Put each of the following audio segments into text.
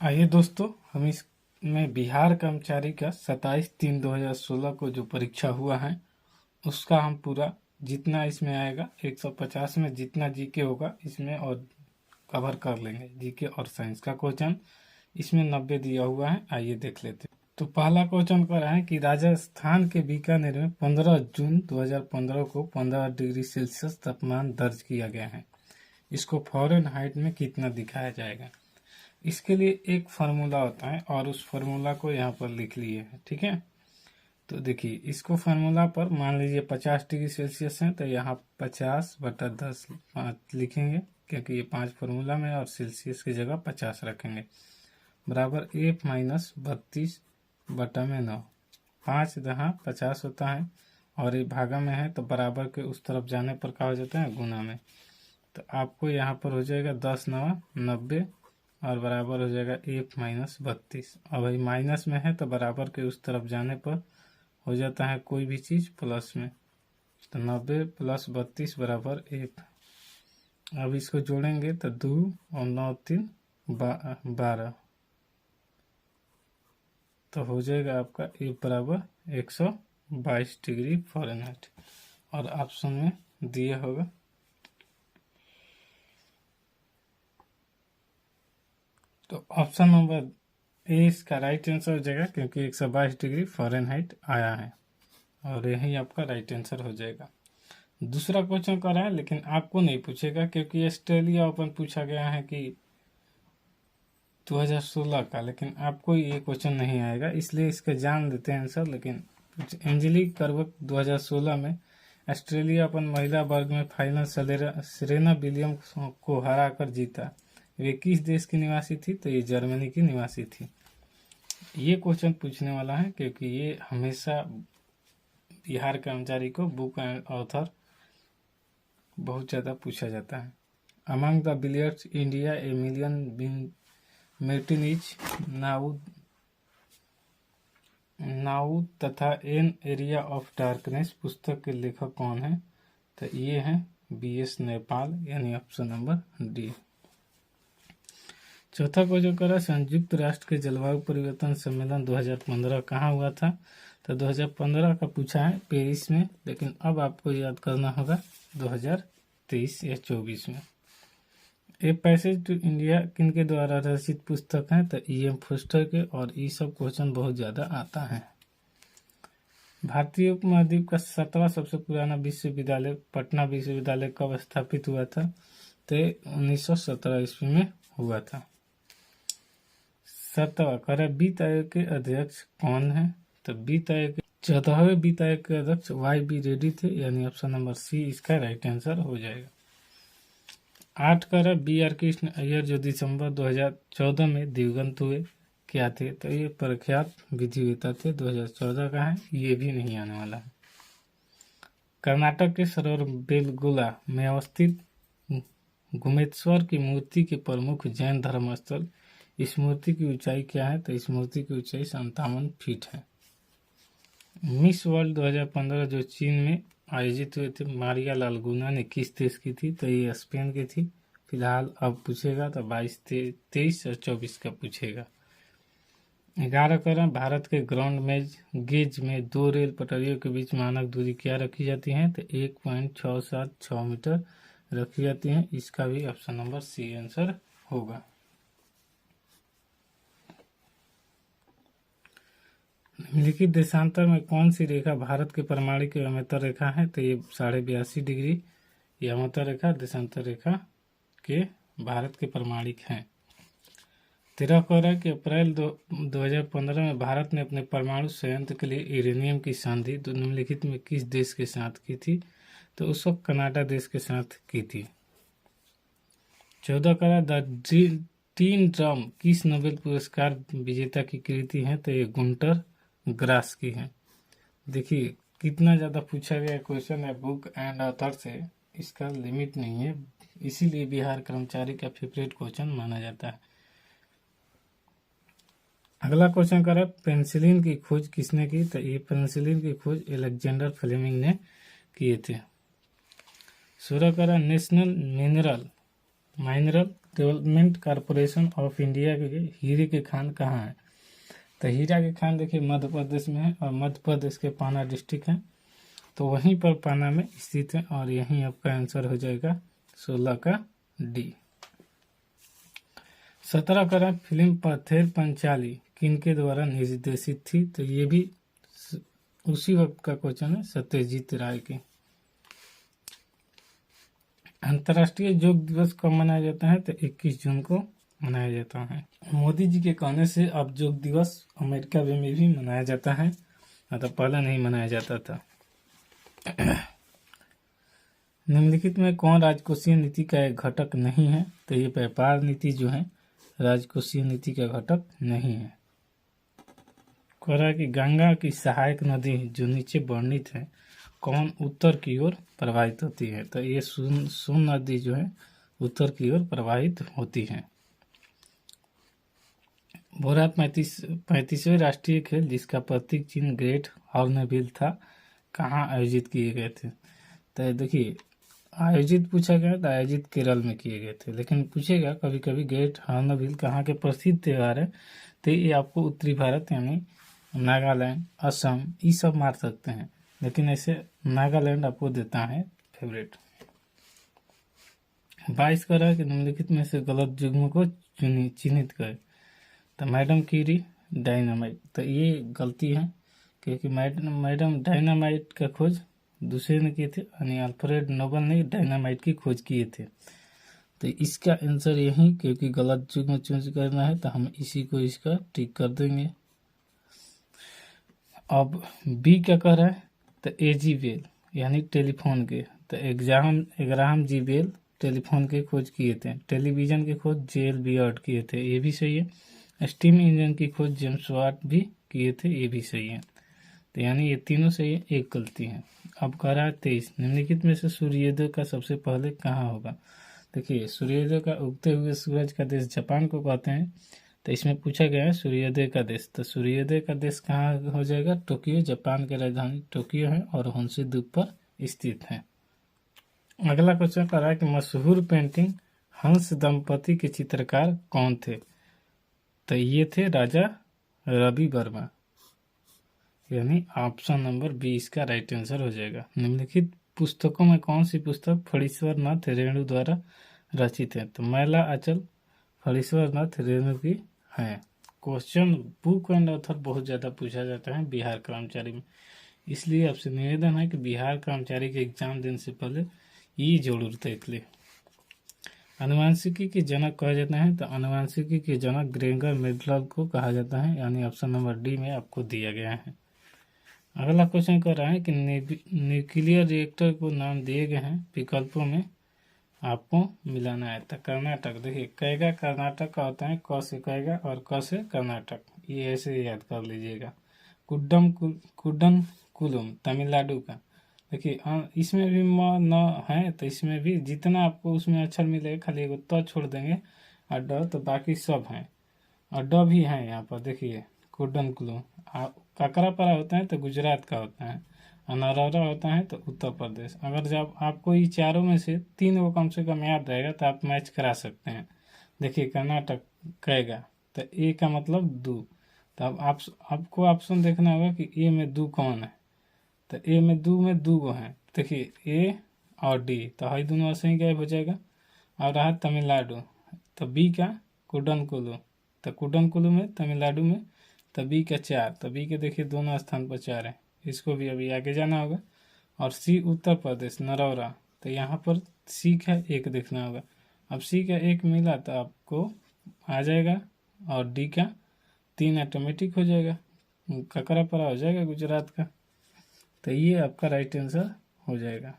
आइए दोस्तों, हम इसमें बिहार कर्मचारी का 27/3/2016 को जो परीक्षा हुआ है उसका हम पूरा जितना इसमें आएगा 150 में जितना जीके होगा इसमें और कवर कर लेंगे। जीके और साइंस का क्वेश्चन इसमें 90 दिया हुआ है। आइए देख लेते हैं। तो पहला क्वेश्चन कर रहा है कि राजस्थान के बीकानेर में 15 जून 2015 को 15 डिग्री सेल्सियस तापमान दर्ज किया गया है। इसको फ़ारेनहाइट में कितना दिखाया जाएगा। इसके लिए एक फार्मूला होता है और उस फार्मूला को यहाँ पर लिख लिए है। ठीक है, तो देखिए इसको फार्मूला पर मान लीजिए 50 डिग्री सेल्सियस है तो यहाँ 50/10 लिखेंगे, क्योंकि ये 5 फार्मूला में और सेल्सियस की जगह 50 रखेंगे, बराबर 1-32/9। 5 जहाँ 50 होता है और ये भागा में है तो बराबर के उस तरफ जाने पर क्या हो जाता है, गुना में। तो आपको यहाँ पर हो जाएगा 10×9 = 90 और बराबर हो जाएगा 1-32। और भाई माइनस में है तो बराबर के उस तरफ जाने पर हो जाता है कोई भी चीज़ प्लस में, तो 90 + 32 = 1। अब इसको जोड़ेंगे तो 2 और 9 3 12, तो हो जाएगा आपका ए बराबर 122 डिग्री फ़ारेनहाइट। और ऑप्शन में दिया होगा। तो ऑप्शन नंबर ए इसका राइट आंसर हो जाएगा, क्योंकि 122 डिग्री फ़ारेनहाइट आया है और यही आपका राइट आंसर हो जाएगा। दूसरा क्वेश्चन कर रहा है, लेकिन आपको नहीं पूछेगा क्योंकि ऑस्ट्रेलिया ओपन पूछा गया है कि 2016 का, लेकिन आपको ये क्वेश्चन नहीं आएगा, इसलिए इसका जान देते हैं आंसर। लेकिन एंजेलिक कर्बक 2016 में ऑस्ट्रेलिया ओपन महिला वर्ग में फाइनल सेरेना विलियम्स को हराकर जीता। वे किस देश की निवासी थी, तो ये जर्मनी की निवासी थी। ये क्वेश्चन पूछने वाला है क्योंकि ये हमेशा बिहार कर्मचारी को बुक एंड ऑथर बहुत ज़्यादा पूछा जाता है। Among the believers India a million mutinies now तथा एन एरिया ऑफ डार्कनेस पुस्तक के लेखक कौन है, तो ये हैं BS नेपाल, यानी ऑप्शन नंबर डी। चौथा क्वेश्चन करा, संयुक्त राष्ट्र के जलवायु परिवर्तन सम्मेलन 2015 कहाँ हुआ था, तो 2015 का पूछा है पेरिस में, लेकिन अब आपको याद करना होगा 2023 या 24 में। ए पैसेज टू इंडिया किनके द्वारा रचित पुस्तक है, तो EM फोस्टर के, और ये सब क्वेश्चन बहुत ज़्यादा आता है। भारतीय उपमहाद्वीप का 7वां सबसे पुराना विश्वविद्यालय पटना विश्वविद्यालय कब स्थापित हुआ था, तो 1917 ईस्वी में हुआ था। 7वां कर वित्त आयोग के अध्यक्ष कौन है, तो वित्त आयोग के 14वें वित्त आयोग के अध्यक्ष YB रेड्डी थे, यानी ऑप्शन नंबर सी इसका राइट आंसर हो जाएगा। 8 कर BR कृष्ण अय्यर जो दिसंबर 2014 में दिवंगत हुए क्या थे, तो ये प्रख्यात विधिवेत्ता थे। 2014 का है, ये भी नहीं आने वाला है। कर्नाटक के सरोवर बेलगोला में अवस्थित गुमेश्वर की मूर्ति के प्रमुख जैन धर्मस्थल, इस मूर्ति की ऊंचाई क्या है, तो इस मूर्ति की ऊंचाई 57 फीट है। मिस वर्ल्ड 2015 जो चीन में आयोजित हुए थे, मारिया लालगुना ने किस देश की थी, तो ये स्पेन की थी। फिलहाल अब पूछेगा तो 22, 23 और 24 का पूछेगा। 11 करें, भारत के ग्राउंड गेज में 2 रेल पटरियों के बीच मानक दूरी क्या रखी जाती है, तो 1.676 मीटर रखी जाती है। इसका भी ऑप्शन नंबर सी आंसर होगा। निम्नलिखित देशांतर में कौन सी रेखा भारत के प्रमाणिक अवमतर रेखा है, तो ये 82.5 डिग्री ये अवमतर रेखा देशांतर रेखा के भारत के प्रमाणिक हैं। 13 कह रहा है कि अप्रैल 2015 में भारत ने अपने परमाणु संयंत्र के लिए यूरेनियम की संधि निम्नलिखित में किस देश के साथ की थी, तो उस वक्त कनाडा देश के साथ की थी। 14 कह रहा द टीन ड्रम किस नोबेल पुरस्कार विजेता की कृति है, तो ये गुंटर ग्रास की है। देखिए कितना ज़्यादा पूछा गया क्वेश्चन है बुक एंड ऑथर से, इसका लिमिट नहीं है, इसीलिए बिहार कर्मचारी का फेवरेट क्वेश्चन माना जाता है। अगला क्वेश्चन करा, पेनिसिलिन की खोज किसने की, तो ये पेनिसिलिन की खोज अलेक्जेंडर फ्लेमिंग ने किए थे। 16 करा, national mineral development corporation of India के हीरे की खान कहाँ है? तो हीरा की खान देखिए मध्य प्रदेश में है और मध्य प्रदेश के पाना डिस्ट्रिक्ट है, तो वहीं पर पाना में स्थित है और यहीं आपका आंसर हो जाएगा 16 का डी। 17 का फिल्म पथेर पंचाली किनके द्वारा निर्देशित थी? तो ये भी उसी वक्त का क्वेश्चन है, सत्यजीत राय के। अंतर्राष्ट्रीय योग दिवस कब मनाया जाता है? तो 21 जून को मनाया जाता है। मोदी जी के कहने से अब योग दिवस अमेरिका में भी मनाया जाता है, तो पहले नहीं मनाया जाता था। निम्नलिखित में कौन राजकोषीय नीति का एक घटक नहीं है? तो ये व्यापार नीति जो है राजकोषीय नीति का घटक नहीं है। कह रहा है कि गंगा की सहायक नदी जो नीचे वर्णित है कौन उत्तर की ओर प्रवाहित होती है? तो ये सोन नदी जो है उत्तर की ओर प्रवाहित होती है। भारत 35वें राष्ट्रीय खेल जिसका प्रतीक चिन्ह ग्रेट हॉर्नबिल था कहाँ आयोजित किए गए थे? तो देखिए आयोजित पूछा गया तो आयोजित केरल में किए गए थे, लेकिन पूछेगा कभी कभी ग्रेट हॉर्नबिल कहाँ के प्रसिद्ध त्यौहार है, तो ये आपको उत्तरी भारत यानी नागालैंड, असम ये सब मार सकते हैं, लेकिन ऐसे नागालैंड आपको देता है फेवरेट। 22 का रहा कि निम्नलिखित में से गलत युग्म को चिन्हित करें। तो मैडम क्यूरी डायनामाइट, तो ये गलती है क्योंकि मैडम डायनामाइट का खोज दूसरे ने किए थे यानी अल्फ्रेड नोबल ने डायनामाइट की खोज किए थे। तो इसका आंसर यही, क्योंकि गलत युग्म चूज करना है तो हम इसी को इसका टिक कर देंगे। अब बी क्या कह रहा है? तो एजी बेल यानी टेलीफोन के, तो एग्राहम जी बेल टेलीफोन के खोज किए थे। टेलीविजन की खोज जेल बियर्ड किए थे, ये भी सही है। स्टीम इंजन की खोज जेम्स वाट भी किए थे, ये भी सही है। तो यानी ये तीनों सही है, एक गलती है। अब कह रहा है 23 निम्नलिखित में से सूर्योदय का सबसे पहले कहाँ होगा? देखिए सूर्योदय का उगते हुए सूरज का देश जापान को कहते हैं, तो इसमें पूछा गया है सूर्योदय का देश, तो सूर्योदय का देश कहाँ हो जाएगा? टोक्यो, जापान की राजधानी टोक्यो है और होन्शु द्वीप पर स्थित है। अगला क्वेश्चन कर रहा है कि मशहूर पेंटिंग हंस दंपति के चित्रकार कौन थे? तो ये थे राजा रवि वर्मा, यानी ऑप्शन नंबर 20 का राइट आंसर हो जाएगा। निम्नलिखित पुस्तकों में कौन सी पुस्तक फणीश्वर नाथ रेणु द्वारा रचित है? तो मैला अचल फणीश्वर नाथ रेणु की है। क्वेश्चन बुक एंड ऑथर बहुत ज़्यादा पूछा जाता है बिहार कर्मचारी में, इसलिए आपसे निवेदन है कि बिहार कर्मचारी के एग्जाम देने से पहले ये जरूर देख ले। अनुवांशिकी के जनक कहा जाता है, तो अनुवांशिकी के जनक ग्रेगर मेडल को कहा जाता है, यानी ऑप्शन नंबर डी में आपको दिया गया है। अगला क्वेश्चन कर रहा है कि न्यूक्लियर रिएक्टर को नाम दिए गए हैं, विकल्पों में आपको मिलाना है। तो कर्नाटक, देखिए कैगा कर्नाटक का होता है, क से कैगा और क से कर्नाटक, ये ऐसे याद कर लीजिएगा। कुड्डन कुलुम तमिलनाडु का, देखिए इसमें भी म न है, तो इसमें भी जितना आपको उसमें अक्षर मिलेगा खाली एगो त छोड़ देंगे और ड, तो बाकी सब हैं और ड भी है यहाँ पर। देखिए कुड्डन कुलुम काकरापारा होता है तो गुजरात का होता है, नरौरा होता है तो उत्तर प्रदेश। अगर जब आपको ये चारों में से 3 को कम से कम याद रहेगा तो आप मैच करा सकते हैं। देखिए कर्नाटक कहेगा तो ए का मतलब दू, तो अब आपको ऑप्शन देखना होगा कि ए में दू कौन है, तो ए में दू गो है। देखिए ए और डी, तो हाई दोनों ऐसे ही गायब हो जाएगा। और रहा तमिलनाडु, तो बी का कुडनकुलु, तो कुडनकुलु में तमिलनाडु में, तो बी का 4, तो बी के देखिए दोनों स्थान पर 4 है, इसको भी अभी आगे जाना होगा। और सी उत्तर प्रदेश नरौरा, तो यहाँ पर सी का 1 देखना होगा। अब सी का 1 मिला तो आपको आ जाएगा और डी का 3 ऑटोमेटिक हो जाएगा, काकरापारा हो जाएगा गुजरात का। तो ये आपका राइट आंसर हो जाएगा।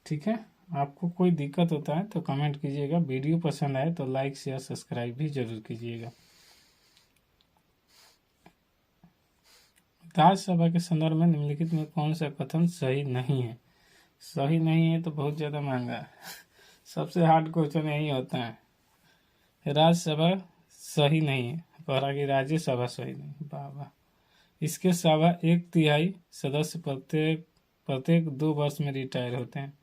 ठीक है, आपको कोई दिक्कत होता है तो कमेंट कीजिएगा, वीडियो पसंद आए तो लाइक शेयर सब्सक्राइब भी जरूर कीजिएगा। राज्यसभा के संदर्भ में निम्नलिखित में कौन सा कथन सही नहीं है? सही नहीं है तो बहुत ज़्यादा महंगा है। सबसे हार्ड क्वेश्चन यही होता है। राज्यसभा सही नहीं है, पहला कि राज्यसभा सही नहीं, वाह। इसके सभा 1/3 सदस्य प्रत्येक 2 वर्ष में रिटायर होते हैं।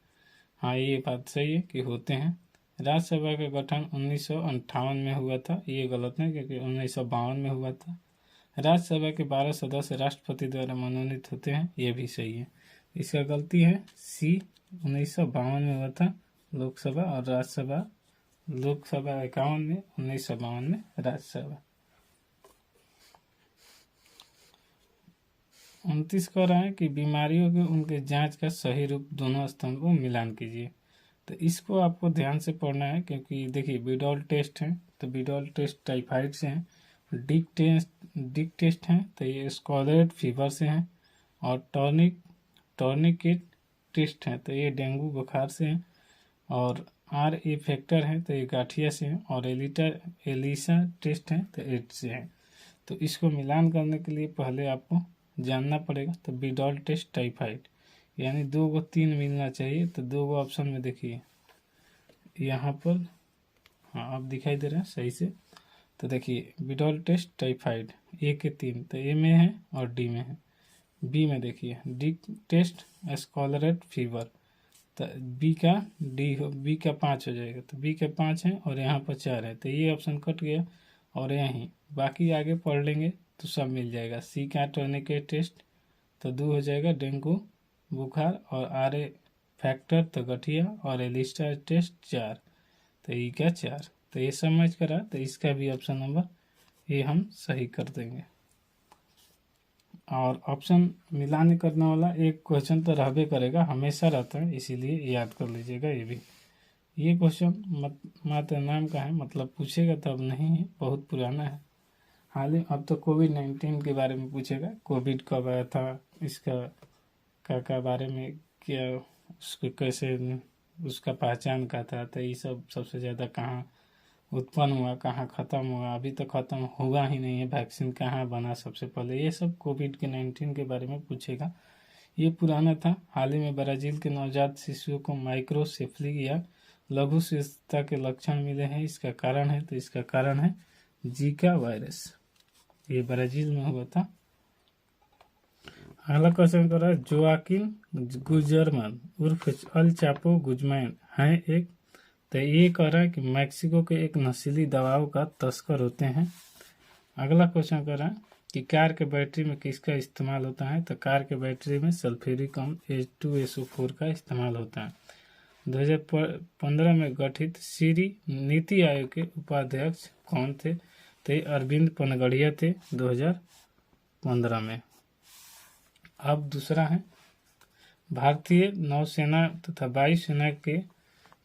हाँ ये बात सही है कि होते हैं। राज्यसभा का गठन 1958 में हुआ था, ये गलत है क्योंकि 1952 में हुआ था। राज्यसभा के 12 सदस्य राष्ट्रपति द्वारा मनोनीत होते हैं, ये भी सही है। इसका गलती है सी, 1952 में हुआ था लोकसभा, और राज्यसभा लोकसभा 51 में, 1952 में राज्यसभा। 29 कह रहा है कि बीमारियों के उनके जांच का सही रूप दोनों स्तंभ को मिलान कीजिए। तो इसको आपको ध्यान से पढ़ना है क्योंकि देखिए विडॉल टेस्ट है तो विडॉल टेस्ट टाइफाइड से हैं, डिक टेस्ट हैं तो ये स्कारलेट फीवर से हैं, और टॉर्निकेट टेस्ट हैं तो ये डेंगू बुखार से हैं, और RA फैक्टर है तो ये गाठिया से हैं, और एलिसा टेस्ट है तो एड्स से हैं। तो इसको मिलान करने के लिए पहले आपको जानना पड़ेगा। तो विडॉल टेस्ट टाइफाइड यानी 2 को 3 मिलना चाहिए, तो 2 को ऑप्शन में देखिए यहाँ पर, हाँ अब दिखाई दे रहा है सही से। तो देखिए विडॉल टेस्ट टाइफाइड A के 3 तो A में है और D में है। B में देखिए डिक टेस्ट स्कारलेट फीवर तो B का 5 हो जाएगा, तो B का 5 है और यहाँ पर 4 है, तो ये ऑप्शन कट गया। और यहीं बाकी आगे पढ़ लेंगे तो सब मिल जाएगा। C का टॉर्निकेट टेस्ट तो 2 हो जाएगा, डेंगू बुखार, और RA फैक्टर तो गठिया, और एलिस्टा टेस्ट 4 तो E का 4। तो ये समझ करा, तो इसका भी ऑप्शन नंबर ये हम सही कर देंगे। और ऑप्शन मिलान करने वाला एक क्वेश्चन तो रहबे करेगा, हमेशा रहता है, इसीलिए याद कर लीजिएगा ये भी। ये क्वेश्चन मात्र नाम का है, मतलब पूछेगा तब नहीं है, बहुत पुराना है। हाल ही अब तो कोविड-19 के बारे में पूछेगा, कोविड कब आया था, इसका क्या बारे में, क्या उसको कैसे उसका पहचान का था, तो ये सब सबसे ज़्यादा कहाँ उत्पन्न हुआ, कहाँ ख़त्म हुआ, अभी तो ख़त्म हुआ ही नहीं है, वैक्सीन कहाँ बना सबसे पहले, ये सब कोविड-19 के बारे में पूछेगा। ये पुराना था। हाल ही में ब्राज़ील के नवजात शिशुओं को माइक्रोसेफली या लघु शिशुता के लक्षण मिले हैं, इसका कारण है, तो इसका कारण है जीका वायरस, ये ब्राज़ील में हुआ था। अगला क्वेश्चन कर रहा है जोआकिन गुजरमन उर्फ अल चापो गुजमैन है एक, तो ये कह रहा है कि मैक्सिको के एक नशीली दवाओं का तस्कर होते हैं। अगला क्वेश्चन कर रहा है कि कार के बैटरी में किसका इस्तेमाल होता है, तो कार के बैटरी में सल्फ्यूरिक अम्ल H2SO4 का इस्तेमाल होता है। 2015 में गठित सीरी नीति आयोग के उपाध्यक्ष कौन थे, तो अरविंद पनगड़िया थे 2015 में। अब दूसरा है भारतीय नौसेना तथा वायुसेना के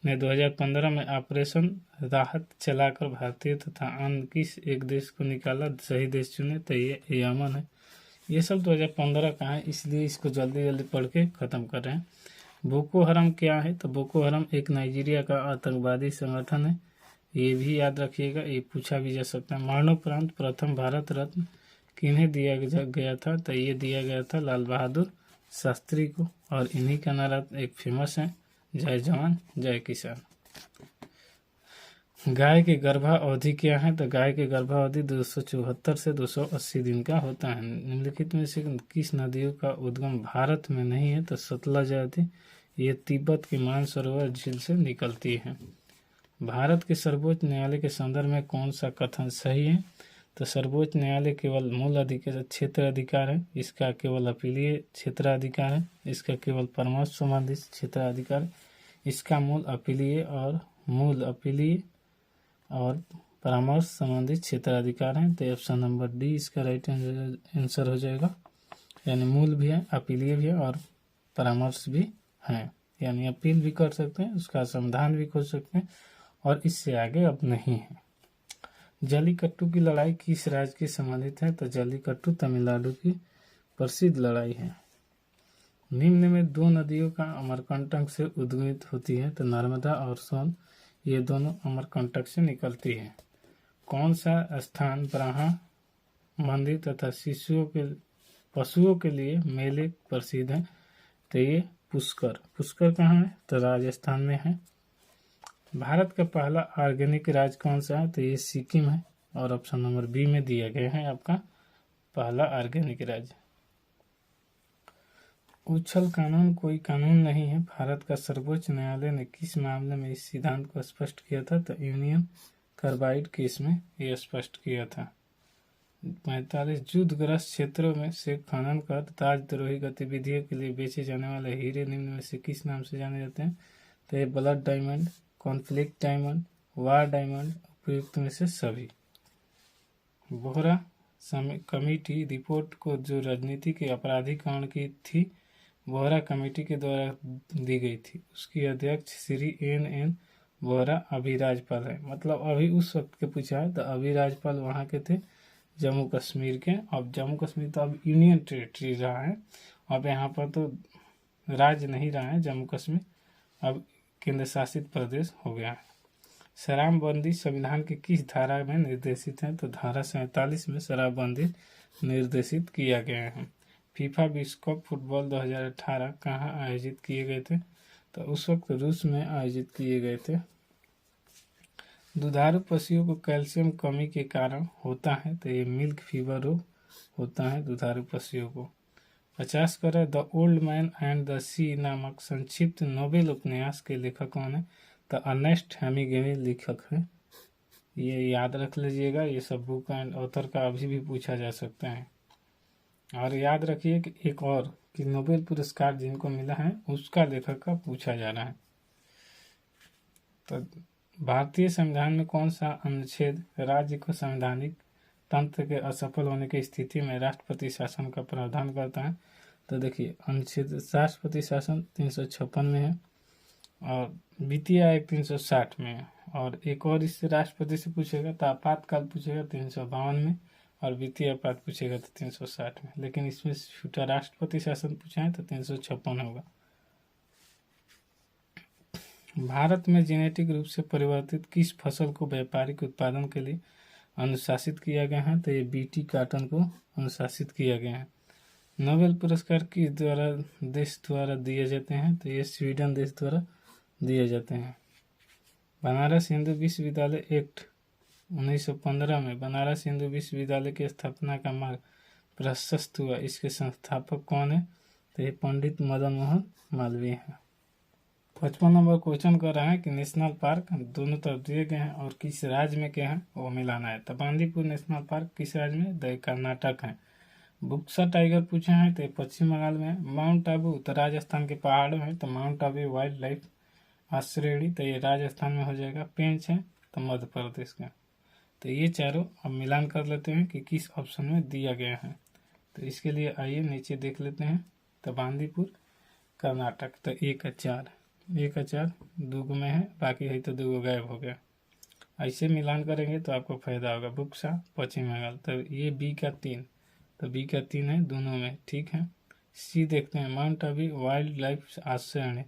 ने 2015 में ऑपरेशन राहत चलाकर भारतीय तथा अन्य किस एक देश को निकाला, सही देश चुने, तो ये यमन है। ये सब 2015 का है, इसलिए इसको जल्दी जल्दी पढ़ के ख़त्म कर रहे हैं। बोको हराम क्या है, तो बोको हराम एक नाइजीरिया का आतंकवादी संगठन है, ये भी याद रखिएगा, ये पूछा भी जा सकता है। मरणोपरांत प्रथम भारत रत्न किन्हें दिया गया था, तो ये दिया गया था लाल बहादुर शास्त्री को, और इन्हीं का नारा एक फेमस है, जय जवान जय किसान। गाय की गर्भावधि क्या है, तो गाय की गर्भावधि 274 से 280 दिन का होता है। निम्नलिखित में से किस नदियों का उद्गम भारत में नहीं है, तो सतलज आदि, ये तिब्बत के मानसरोवर झील से निकलती है। भारत के सर्वोच्च न्यायालय के संदर्भ में कौन सा कथन सही है, तो सर्वोच्च न्यायालय केवल मूल अधिकार क्षेत्र अधिकार है, इसका केवल अपीलीय क्षेत्राधिकार है, इसका केवल परामर्श संबंधित क्षेत्राधिकार है, इसका मूल अपीलीय और परामर्श संबंधित क्षेत्राधिकार है। तो ऑप्शन नंबर डी इसका राइट आंसर हो जाएगा, यानी मूल भी है, अपीलीय भी है और परामर्श भी है, यानी अपील भी कर सकते हैं, उसका समाधान भी खोज सकते हैं, और इससे आगे अब नहीं है। जल्लीकट्टू की लड़ाई किस राज्य के संबंधित है, तो जल्लीकट्टू तमिलनाडु की प्रसिद्ध लड़ाई है। निम्न में 2 नदियों का अमरकंटक से उद्गमित होती है, तो नर्मदा और सोन, ये दोनों अमरकंटक से निकलती है। कौन सा स्थान ब्रह्मा मंदिर तथा पशुओं के लिए मेले प्रसिद्ध है, तो ये पुष्कर कहाँ है, तो राजस्थान में है। भारत का पहला ऑर्गेनिक राज्य कौन सा है, तो ये सिक्किम है, और ऑप्शन नंबर बी में दिया गया है आपका पहला ऑर्गेनिक राज्य। उछल कानून कोई कानून नहीं है। भारत का सर्वोच्च न्यायालय ने किस मामले में इस सिद्धांत को स्पष्ट किया था? तो यूनियन कार्बाइड केस में यह स्पष्ट किया था। 45 युद्धग्रस्त क्षेत्रों में से खनन कर राजद्रोही गतिविधियों के लिए बेचे जाने वाले हीरे निम्न में से किस नाम से जाने जाते हैं? तो ये ब्लड डायमंड, कॉन्फ्लिक्ट डायमंड, वार डायमंड, उपयुक्त में से सभी। बोहरा कमेटी रिपोर्ट को जो राजनीति के अपराधीकरण की थी, बोहरा कमेटी के द्वारा दी गई थी, उसकी अध्यक्ष श्री एन बोहरा अभी राज्यपाल है। मतलब अभी उस वक्त के पूछा है तो अभी राज्यपाल वहाँ के थे जम्मू कश्मीर के। अब जम्मू कश्मीर तो अब यूनियन टेरिटरी रहा है, अब यहाँ पर तो राज्य नहीं रहा है जम्मू कश्मीर, अब केंद्र शासित प्रदेश हो गया है। शराबबंदी संविधान के किस धारा में निर्देशित है? तो धारा 47 में शराबबंदी निर्देशित किया गया है। फीफा विश्व कप फुटबॉल 2018 कहाँ आयोजित किए गए थे? तो उस वक्त रूस में आयोजित किए गए थे। दुधारू पशुओं को कैल्शियम कमी के कारण होता है, तो ये मिल्क फीवर रोग होता है दुधारू पशुओं को। 50 crore the old man and the sea नामक संक्षिप्त नोबेल उपन्यास के लेखक कौन है? तो अर्नेस्ट हेमिंग्वे लेखक है। ये याद रख लीजिएगा, ये सब बुक एंड ऑथर का अभी भी पूछा जा सकता है। और याद रखिए कि एक और कि नोबेल पुरस्कार जिनको मिला है उसका लेखक का पूछा जा रहा है। तो भारतीय संविधान में कौन सा अनुच्छेद राज्य को संवैधानिक तंत्र के असफल होने की स्थिति में राष्ट्रपति शासन का प्रावधान करता है? तो देखिए अनुच्छेद राष्ट्रपति शासन 356 में है और वित्तीय आयोग 360 में है। और एक और इससे राष्ट्रपति से पूछेगा तो आपातकाल पूछेगा 352 में और वित्तीय आपात पूछेगा तो 360 में। लेकिन इसमें छूटा राष्ट्रपति शासन पूछा है तो 356 होगा। भारत में जेनेटिक रूप से परिवर्तित किस फसल को व्यापारिक उत्पादन के लिए अनुशासित किया गया है? तो ये बीटी कॉटन को अनुशासित किया गया है। नोबेल पुरस्कार किस देश द्वारा दिए जाते हैं? तो ये स्वीडन देश द्वारा दिए जाते हैं। बनारस हिंदू विश्वविद्यालय एक्ट 1915 में बनारस हिंदू विश्वविद्यालय की स्थापना का मार्ग प्रशस्त हुआ, इसके संस्थापक कौन है? तो ये पंडित मदन मोहन मालवीय हैं। 55 नंबर क्वेश्चन कर रहा है कि नेशनल पार्क दोनों तरफ दिए गए हैं और किस राज्य में क्या है वो मिलाना है। तो बांदीपुर नेशनल पार्क किस राज्य में? तो कर्नाटक है। बुक्सा टाइगर पूछा है तो पश्चिम बंगाल में है। माउंट आबू तो राजस्थान के पहाड़ों में, तो माउंट आबू वाइल्ड लाइफ आश्रयणी तो ये राजस्थान में हो जाएगा। पेंच है तो मध्य प्रदेश का। तो ये चारों अब मिलान कर लेते हैं कि किस ऑप्शन में दिया गया है। तो इसके लिए आइए नीचे देख लेते हैं। तो बांदीपुर कर्नाटक, तो 1 का 4 2 में है, बाकी है तो 2 गायब हो गया। ऐसे मिलान करेंगे तो आपको फायदा होगा। बुक्सा पश्चिम बंगाल, तो ये बी का 3, तो बी का 3 है दोनों में, ठीक है। सी देखते हैं माउंट आबू वाइल्ड लाइफ आश्रयणी,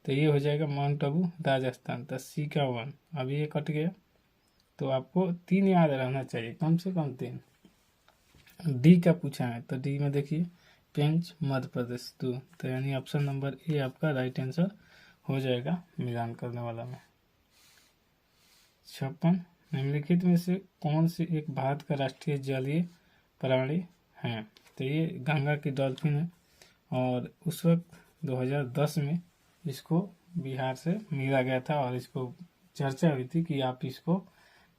तो ये हो जाएगा माउंट आबू राजस्थान, तो सी का 1। अब ये कट गया तो आपको 3 याद रहना चाहिए, कम से कम 3। डी का पूछा है तो डी में देखिए पेंच मध्य प्रदेश 2, तो यानी ऑप्शन नंबर ए आपका राइट आंसर हो जाएगा मिलान करने वाला में। 56 निम्नलिखित में से कौन से एक भारत का राष्ट्रीय जलीय प्राणी है? तो ये गंगा की डॉल्फिन है और उस वक्त 2010 में इसको बिहार से मिला गया था और इसको चर्चा हुई थी कि आप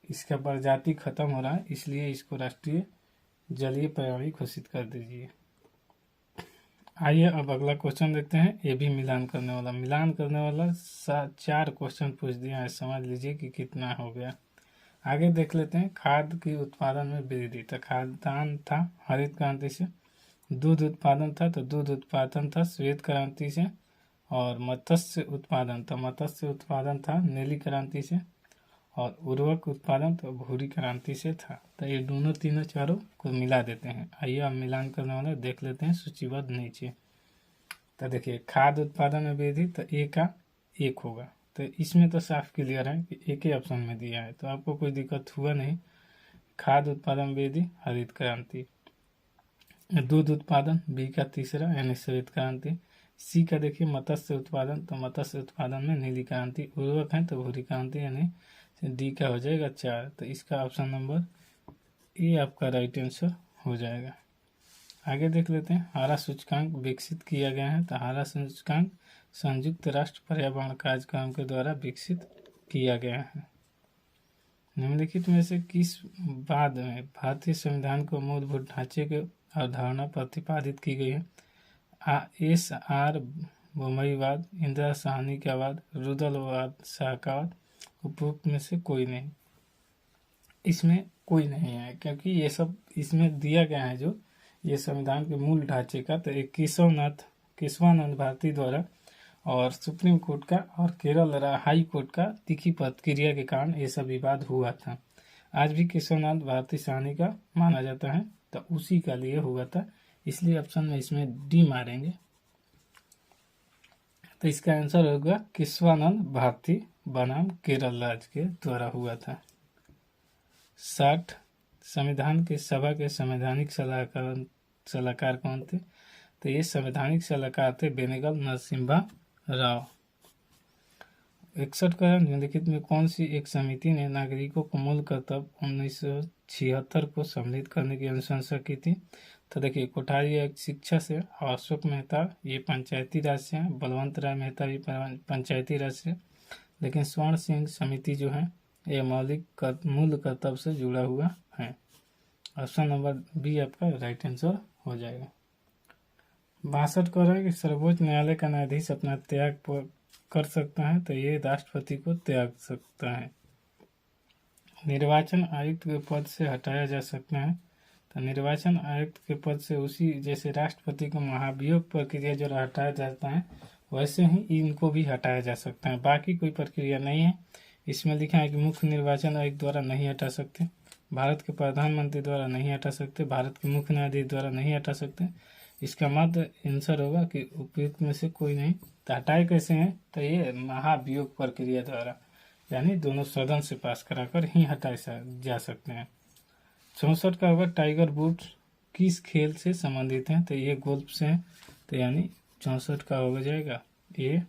इसका प्रजाति खत्म हो रहा है, इसलिए इसको राष्ट्रीय जलीय प्राणी घोषित कर दीजिए। आइए अब अगला क्वेश्चन देखते हैं। ये भी मिलान करने वाला 4 क्वेश्चन पूछ दिया है, समझ लीजिए कि कितना हो गया। आगे देख लेते हैं। खाद्य के उत्पादन में वृद्धि, तो खाद्यान्न था हरित क्रांति से, दूध उत्पादन था तो दूध उत्पादन था श्वेत क्रांति से, और मत्स्य उत्पादन, तो मत्स्य उत्पादन था नीली क्रांति से, और उर्वरक उत्पादन तो भूरी क्रांति से था। तो ये दोनों तीनों चारों को मिला देते हैं। आइए अब मिलान करने वाले देख लेते हैं सूचीबद्ध नीचे। तो देखिए खाद्य उत्पादन में वृद्धि, तो ए का 1 होगा, तो इसमें तो साफ क्लियर है कि एक ही ऑप्शन में दिया है, तो आपको कोई दिक्कत हुआ नहीं। खाद्य उत्पादन वृद्धि हरित क्रांति। दूध उत्पादन बी का 3रा यानी श्वेत क्रांति। सी का देखिए मत्स्य उत्पादन, तो मत्स्य उत्पादन में नीली क्रांति। उर्वरक है तो भूरी क्रांति, यानी डी का हो जाएगा 4, तो इसका ऑप्शन नंबर ए आपका राइट आंसर हो जाएगा। आगे देख लेते हैं, हारा सूचकांक विकसित किया गया है। तो हारा सूचकांक संयुक्त राष्ट्र पर्यावरण कार्यक्रम के द्वारा विकसित किया गया है। निम्नलिखित में से किस बाद में भारतीय संविधान को मूलभूत ढांचे की अवधारणा प्रतिपादित की गई है? SR बोमईवाद, इंदिरा साहनी का वाद, रुदलवाद, शाहकावाद। उपरोक्त में से कोई नहीं, इसमें कोई नहीं है, क्योंकि ये सब इसमें दिया गया है जो ये संविधान के मूल ढांचे का। तो एक केशवानंद भारती द्वारा और सुप्रीम कोर्ट का और केरल हाई कोर्ट का तीखी प्रतिक्रिया के कारण ये सब विवाद हुआ था। आज भी केशवनाथ भारती साहनी का माना जाता है, तो उसी का लिए हुआ था, इसलिए ऑप्शन में इसमें डी मारेंगे। तो इसका आंसर होगा केशवानंद भारती बनाम केरल राज्य के द्वारा हुआ था। 60 संविधान के सभा के संवैधानिक सलाहकार कौन थे? तो ये संवैधानिक सलाहकार थे बेनेगल नरसिम्हा राव। 61 का निम्नलिखित में कौन सी एक समिति ने नागरिकों को मूल कर्तव्य 1976 को सम्मिलित करने की अनुशंसा की थी? तो देखिए, कोठारी एक शिक्षा से, अशोक मेहता ये पंचायती राज से हैं, बलवंत राय मेहता भी पंचायती राज से, लेकिन स्वर्ण सिंह समिति जो है ये मूल कर्तव्य से जुड़ा हुआ है। ऑप्शन नंबर बी आपका राइट आंसर हो जाएगा। 62 कह रहा है कि सर्वोच्च न्यायालय का न्यायाधीश अपना त्याग कर सकता है? तो ये राष्ट्रपति को त्याग सकता है। निर्वाचन आयुक्त के पद से हटाया जा सकता है? तो निर्वाचन आयुक्त के पद से उसी जैसे राष्ट्रपति को महाभियोग प्रक्रिया जो हटाया जाता है वैसे ही इनको भी हटाया जा सकता है। बाकी कोई प्रक्रिया नहीं है। इसमें लिखा है कि मुख्य निर्वाचन आयुक्त द्वारा नहीं हटा सकते, भारत के प्रधानमंत्री द्वारा नहीं हटा सकते, भारत के मुख्य न्यायाधीश द्वारा नहीं हटा सकते। इसका मत आंसर होगा कि उपयुक्त में से कोई नहीं। तो हटाए कैसे हैं? तो ये महाभियोग प्रक्रिया द्वारा, यानी दोनों सदन से पास कराकर ही हटाए जा सकते हैं। 64 का होगा टाइगर वुड्स किस खेल से संबंधित हैं? तो ये गोल्फ से हैं, तो यानी 64 का हो जाएगा ये।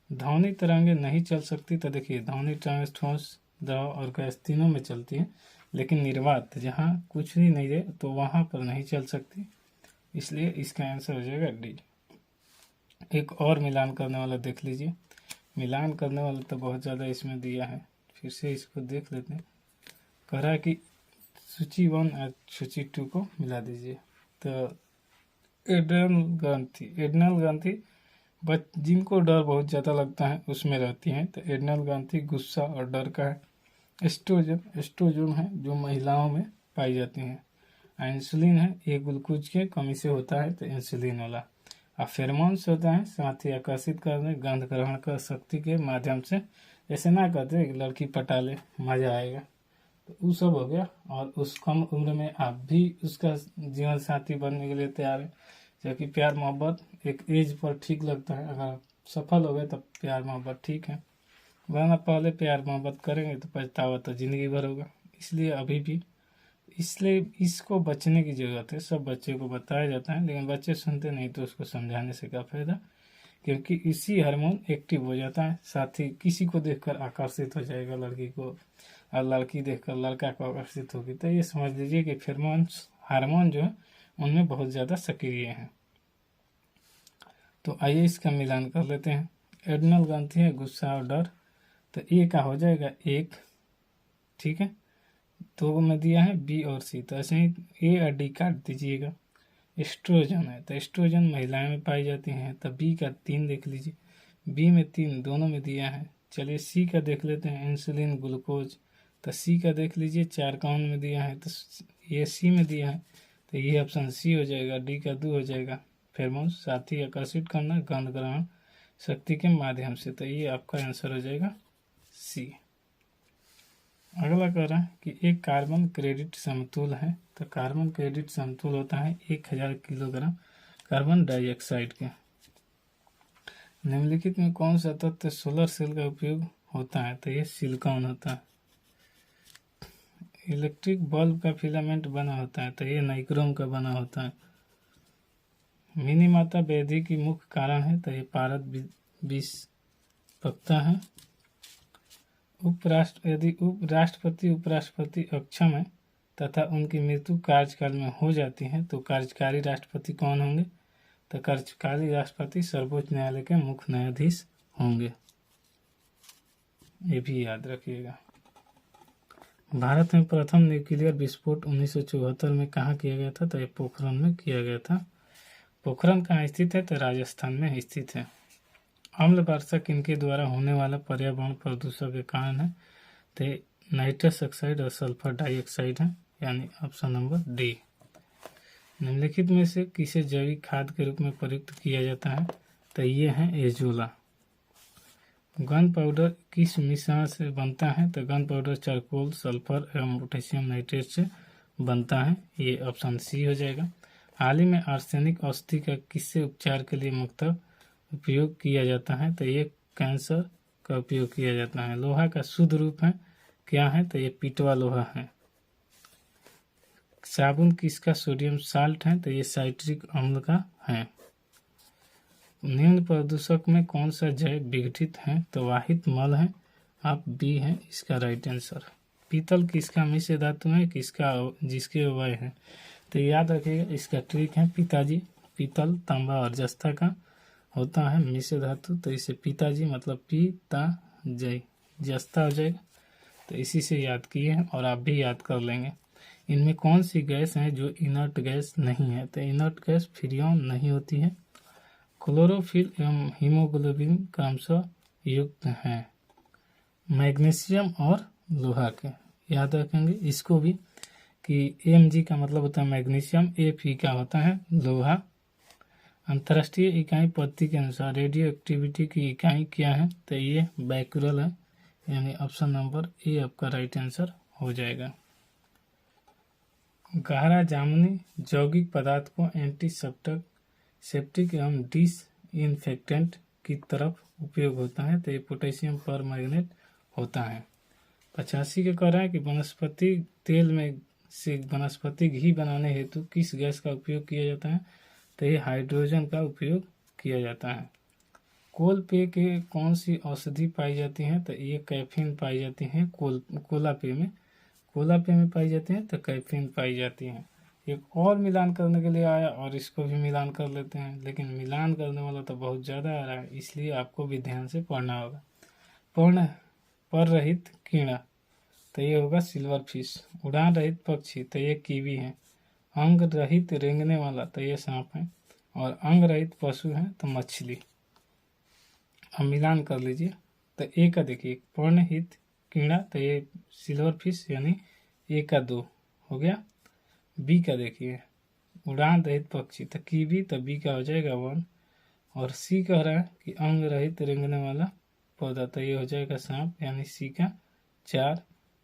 ध्वनि तरंगे नहीं चल सकती? तो देखिए, ध्वनि तरंगे ठोस, द्रव और गैस तीनों में चलती है, लेकिन निर्वात जहाँ कुछ भी नहीं है तो वहाँ पर नहीं चल सकती, इसलिए इसका आंसर हो जाएगा डी। एक और मिलान करने वाला देख लीजिए। मिलान करने वाला तो बहुत ज़्यादा इसमें दिया है, फिर से इसको देख लेते हैं। कह रहा है कि सूची 1 और सूची 2 को मिला दीजिए। तो एड्रिनल ग्रंथि जिनको डर बहुत ज़्यादा लगता है उसमें रहती हैं। तो एड्रिनल ग्रंथि गुस्सा और डर का है। एस्ट्रोजन है जो महिलाओं में पाई जाती हैं। इंसुलिन है, ये ग्लूकोज के कमी से होता है, तो इंसुलिन वाला। और फेरोमोन्स होता है साथ ही आकर्षित करने, गंध ग्रहण कर शक्ति के माध्यम से। ऐसे ना कहते लड़की पटा ले मजा आएगा, तो वो सब हो गया। और उस कम उम्र में आप भी उसका जीवन साथी बनने के लिए तैयार है, क्योंकि प्यार मोहब्बत एक एज पर ठीक लगता है। अगर आप सफल हो गए तब प्यार मोहब्बत ठीक है, वरना पहले प्यार मोहब्बत करेंगे तो पछतावा तो जिंदगी भर होगा। इसलिए अभी भी इसको बचने की ज़रूरत है। सब बच्चे को बताया जाता है, लेकिन बच्चे सुनते नहीं, तो उसको समझाने से क्या फ़ायदा, क्योंकि इसी हार्मोन एक्टिव हो जाता है। साथ ही किसी को देखकर आकर्षित हो जाएगा लड़की को, और लड़की देखकर लड़का को आकर्षित होगी। तो ये समझ लीजिए कि फेरोमोन्स हार्मोन जो है उनमें बहुत ज़्यादा सक्रिय हैं। तो आइए इसका मिलान कर लेते हैं। एड्रिनल ग्रंथि है गुस्सा और डर, तो ए का हो जाएगा 1, ठीक है। 2 में दिया है बी और सी, तो ऐसे ही ए और डी काट दीजिएगा। एस्ट्रोजन है, तो एस्ट्रोजन महिलाएं में पाई जाती हैं, तो बी का 3 देख लीजिए। बी में 3 दोनों में दिया है। चलिए सी का देख लेते हैं, इंसुलिन ग्लूकोज, तो सी का देख लीजिए 4 काउंट में दिया है, तो ये सी में दिया है, तो ये ऑप्शन सी हो जाएगा। डी का 2 हो जाएगा। फेरोमोन साथ ही आकर्षित करना, गंध ग्रहण शक्ति के माध्यम से, तो ये आपका आंसर हो जाएगा सी। अगला कह रहा है कि एक कार्बन क्रेडिट समतुल है, तो कार्बन क्रेडिट समतुल होता है 1000 किलोग्राम कार्बन डाइऑक्साइड के। निम्नलिखित में कौन सा तत्व सोलर सेल का उपयोग होता है? तो ये सिलिकॉन होता है। इलेक्ट्रिक बल्ब का फिलामेंट बना होता है, तो ये नाइक्रोम का बना होता है। मिनी माता व्याधि की मुख्य कारण है, तो ये पारद विष पकता है। यदि राष्ट्रपति उपराष्ट्रपति अक्षम है तथा उनकी मृत्यु कार्यकाल में हो जाती है तो कार्यकारी राष्ट्रपति कौन होंगे? तो कार्यकारी राष्ट्रपति सर्वोच्च न्यायालय के मुख्य न्यायाधीश होंगे, ये भी याद रखिएगा। भारत में प्रथम न्यूक्लियर विस्फोट 1974 में कहाँ किया गया था? तो ये पोखरण में किया गया था। पोखरण कहाँ स्थित है? तो राजस्थान में स्थित है। अम्ल वर्षा किनके द्वारा होने वाला पर्यावरण प्रदूषण के कारण है? तो नाइट्रस ऑक्साइड और सल्फर डाइऑक्साइड है, यानी ऑप्शन नंबर डी। निम्नलिखित में से किसे जैविक खाद के रूप में प्रयुक्त किया जाता है? तो ये है एजोला। गन पाउडर किस मिश्रण से बनता है? तो गन पाउडर चारकोल, सल्फर एवं पोटेशियम नाइट्रेट से बनता है, ये ऑप्शन सी हो जाएगा। हाल ही में आर्सेनिक औषधि का किससे उपचार के लिए मुख्यतः उपयोग किया जाता है? तो ये कैंसर का उपयोग किया जाता है। लोहा का शुद्ध रूप है क्या है? तो ये पिटवा लोहा है। साबुन किसका सोडियम साल्ट है? तो ये साइट्रिक अम्ल का है। निम्न प्रदूषक में कौन सा जैव विघटित है? तो वाहित मल है, आप बी है इसका राइट आंसर। पीतल किसका मिश्र धातु है, किसका जिसके अवयव है? तो याद रखिएगा इसका ट्रिक है पिताजी। पीतल, तांबा और जस्ता का होता है मिश्र धातु, तो इसे पिताजी मतलब पिताजय जस्ता हो जाएगा। तो इसी से याद किए हैं और आप भी याद कर लेंगे। इनमें कौन सी गैस है जो इनर्ट गैस नहीं है? तो इनर्ट गैस फ्रीऑन नहीं होती है। क्लोरोफिल एवं हीमोग्लोबिन क्रमशः युक्त हैं मैग्नीशियम और लोहा के। याद रखेंगे इसको भी कि Mg का मतलब होता है मैग्नीशियम, Fe का होता है लोहा। अंतर्राष्ट्रीय इकाई पद्धति के अनुसार रेडियो एक्टिविटी की इकाई क्या है? तो ये बैक्यूरल है, यानी ऑप्शन नंबर ए आपका राइट आंसर हो जाएगा। गहरा जामुनी यौगिक पदार्थ को एंटीसेप्टिक सेप्टिक एवं डिसइंफेक्टेंट की तरफ उपयोग होता है, तो ये पोटेशियम परमैंगनेट होता है। 85 के कह रहा है कि वनस्पति तेल में से वनस्पति घी बनाने हेतु किस गैस का उपयोग किया जाता है? तो ये हाइड्रोजन का उपयोग किया जाता है। कोल पे के कौन सी औषधि पाई जाती है? तो ये कैफीन पाई जाती है। कोला पे में पाई जाती है, तो कैफीन पाई जाती है। एक और मिलान करने के लिए आया और इसको भी मिलान कर लेते हैं, लेकिन मिलान करने वाला तो बहुत ज़्यादा आ रहा है, इसलिए आपको भी ध्यान से पढ़ना होगा। पर रहित कीड़ा, तो ये होगा सिल्वर फिश। उड़ान रहित पक्षी, तो ये कीवी है। अंग रहित रेंगने वाला, तो ये सांप है। और अंग रहित पशु है तो मछली। अब मिलान कर लीजिए, तो ए का देखिए पर्णहित कीड़ा, तो ये सिल्वर फिश यानी ए का 2 हो गया। बी का देखिए उड़ान रहित पक्षी, तो कीवी, तो बी का हो जाएगा 1। और सी कह रहा है कि अंग रहित रेंगने वाला पौधा, तो ये हो जाएगा सांप, यानी सी का 4।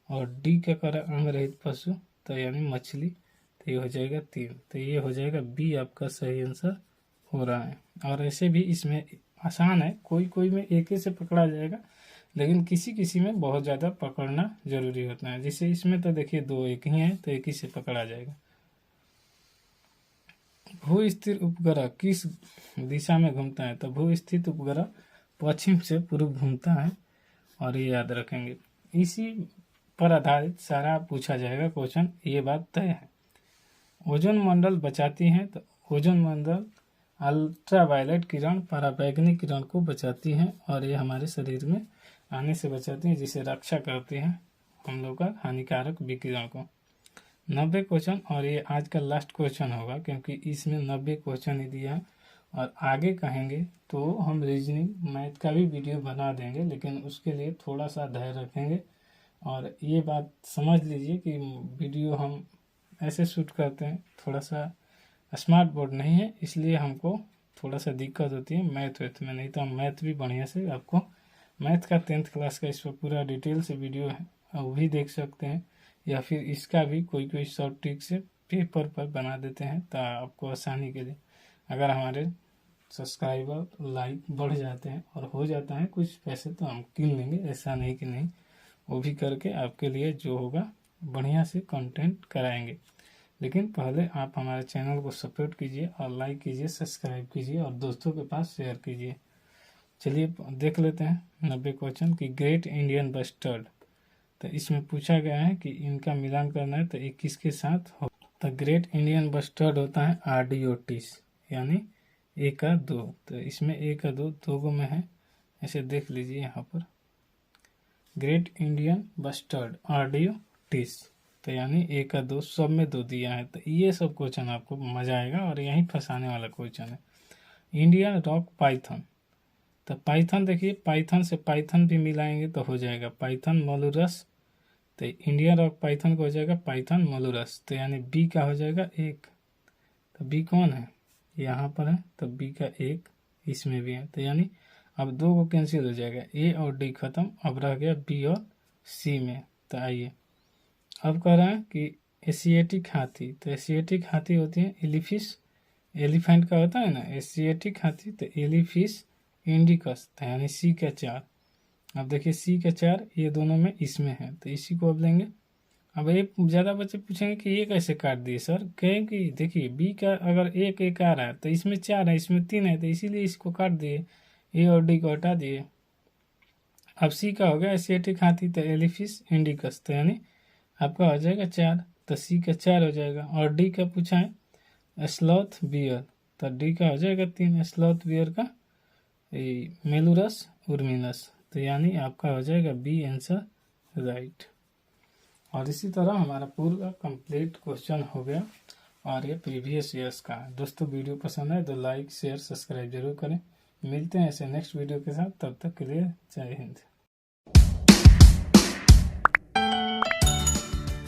और डी का कह रहा है अंग रहित पशु, तो यानी मछली, तो ये हो जाएगा 3। तो ये हो जाएगा बी आपका सही आंसर हो रहा है। और ऐसे भी इसमें आसान है, कोई में एक ही से पकड़ा जाएगा, लेकिन किसी में बहुत ज़्यादा पकड़ना जरूरी होता है। जैसे इसमें तो देखिए 2 एक ही है, तो एक ही से पकड़ा जाएगा। भू स्थिर उपग्रह किस दिशा में घूमता है? तो भू स्थित उपग्रह पश्चिम से पूर्व घूमता है, और ये याद रखेंगे। इसी पर आधारित सारा पूछा जाएगा क्वेश्चन, ये बात तय है। ओजोन मंडल बचाती है, तो ओजोन मंडल अल्ट्रावायलेट किरण, पराबैंगनी किरण को बचाती है, और ये हमारे शरीर में आने से बचाती है, जिसे रक्षा करती है हम लोग का हानिकारक विकिरण को। 90 क्वेश्चन, और ये आज का लास्ट क्वेश्चन होगा, क्योंकि इसमें 90 क्वेश्चन ही दिया है। और आगे कहेंगे तो हम रीजनिंग मैथ का भी वीडियो बना देंगे, लेकिन उसके लिए थोड़ा सा धैर्य रखेंगे। और ये बात समझ लीजिए कि वीडियो हम ऐसे शूट करते हैं, थोड़ा सा स्मार्ट बोर्ड नहीं है, इसलिए हमको थोड़ा सा दिक्कत होती है मैथ में। नहीं तो हम मैथ भी बढ़िया से आपको, मैथ का 10th क्लास का इस पर पूरा डिटेल से वीडियो है, वो भी देख सकते हैं, या फिर इसका भी कोई शॉर्ट ट्रिक से पेपर पर बना देते हैं, तो आपको आसानी के लिए। अगर हमारे सब्सक्राइबर लाइक बढ़ जाते हैं और हो जाता है कुछ पैसे, तो हम किन लेंगे, ऐसा नहीं कि नहीं, वो भी करके आपके लिए जो होगा बढ़िया से कंटेंट कराएंगे। लेकिन पहले आप हमारे चैनल को सपोर्ट कीजिए और लाइक कीजिए, सब्सक्राइब कीजिए और दोस्तों के पास शेयर कीजिए। चलिए देख लेते हैं 90 क्वेश्चन की। ग्रेट इंडियन बस्टर्ड, तो इसमें पूछा गया है कि इनका मिलान करना है तो ये किसके साथ हो। तो ग्रेट इंडियन बस्टर्ड होता है आर्डियोटिस, यानी ए का 2, तो इसमें ए का 2 गो में है, ऐसे देख लीजिए यहाँ पर ग्रेट इंडियन बस्टर्ड आर्डियोटिस, तो यानी ए का 2 सब में 2 दिया है। तो ये सब क्वेश्चन आपको मजा आएगा और यही फंसाने वाला क्वेश्चन है। इंडियन रॉक पाइथन, तो पाइथन देखिए, पाइथन से पाइथन भी मिलाएंगे तो हो जाएगा पाइथन मोलुरस, तो इंडियन रॉक पाइथन को हो जाएगा पाइथन मोलुरस, तो यानी बी का हो जाएगा 1। तो बी कौन है, यहाँ पर है, तो बी का 1 इसमें भी है, तो यानी अब 2 को कैंसिल हो जाएगा, ए और डी खत्म, अब रह गया बी और सी में। तो आइए अब कह रहे हैं कि एशियाटिक हाथी, तो एशियाटिक हाथी होती है एलिफिस, एलिफेंट का होता है ना एशियाटिक हाथी, तो एलिफिस इंडिकस, तो यानी सी का 4। अब देखिए सी का 4 ये दोनों में इसमें है, तो इसी को अब लेंगे। अब ये ज़्यादा बच्चे पूछेंगे कि ये कैसे काट दिए सर, कहें कि देखिए बी का अगर एक एक आ रहा है तो इसमें 4 है, इसमें 3 है, तो इसीलिए इसको काट दिए, ए और डी को हटा दिए। अब सी का हो गया एशियाटिक हाथी, तो एलिफिस इंडिकस, तो यानी आपका हो जाएगा 4, तो सी का 4 हो जाएगा। और डी का पूछा है स्लॉथ बियर, तो डी का हो जाएगा 3, स्लॉथ बियर का मेलुरस उर्मिनस, तो यानी आपका हो जाएगा बी आंसर राइट। और इसी तरह हमारा पूरा कंप्लीट क्वेश्चन हो गया और ये प्रीवियस ईयर्स का है। दोस्तों वीडियो पसंद है तो लाइक शेयर सब्सक्राइब जरूर करें। मिलते हैं ऐसे नेक्स्ट वीडियो के साथ, तब तक के लिए जय हिंद।